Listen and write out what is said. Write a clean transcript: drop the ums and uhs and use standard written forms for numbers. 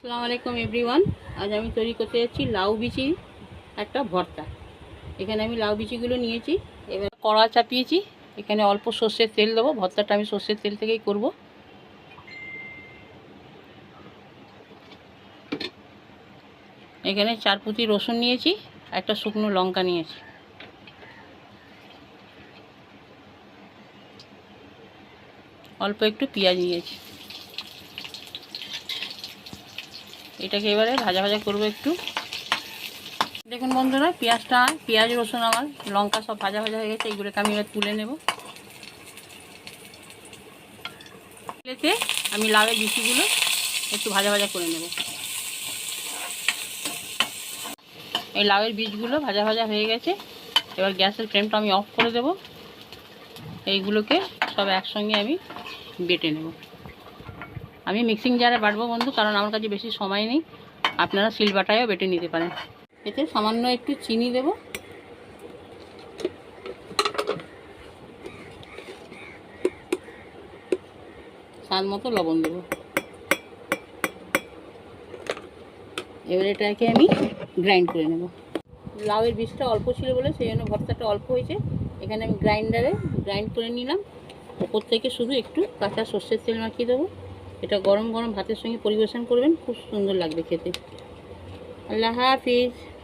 আসসালামু আলাইকুম এভরিওয়ান। আজ আমি তৈরি করতে যাচ্ছি লাউ বিচি একটা ভর্তা। এখানে আমি লাউ বিচিগুলো নিয়েছি, এবার কড়া চাপিয়েছি। এখানে অল্প সর্ষের তেল দেবো, ভর্তাটা আমি সর্ষের তেল থেকেই করব। এখানে 4 কুচি রসুন নিয়েছি, একটা শুকনো লঙ্কা নিয়েছি। অল্প একটু পেঁয়াজ নিয়েছি। এটাকে এবারে ভাজা ভাজা করবো একটু। দেখুন বন্ধুরা, পেঁয়াজ রসুন আমার লঙ্কা সব ভাজা ভাজা হয়ে গেছে। এইগুলোকে আমি এবার তুলে নেব। এতে আমি লাউয়ের বিচিগুলো একটু ভাজা ভাজা করে নেব। এই লাউয়ের বীজগুলো ভাজা ভাজা হয়ে গেছে। এবার গ্যাসের ফ্লেমটা আমি অফ করে দেব। এইগুলোকে সব একসঙ্গে আমি বেটে নেব। আমি মিক্সিং জারে বাটবো বন্ধু, কারণ আমার কাছে বেশি সময় নেই। আপনারা শিলবাটায়ও বেটে নিতে পারেন। এতে সামান্য একটু চিনি দেব, স্বাদ মতো লবণ দেব। এবার এটাকে আমি গ্রাইন্ড করে নেব। লাউয়ের বীজটা অল্প ছিল বলে সেই জন্য ভর্তাটা অল্প হয়েছে। এখানে আমি গ্রাইন্ডারে গ্রাইন্ড করে নিলাম। ওপর থেকে শুধু একটু কাঁচা সর্ষের তেল মাখিয়ে দেবো। এটা গরম গরম ভাতের সঙ্গে পরিবেশন করবেন, খুব সুন্দর লাগবে খেতে। আল্লাহ হাফিজ।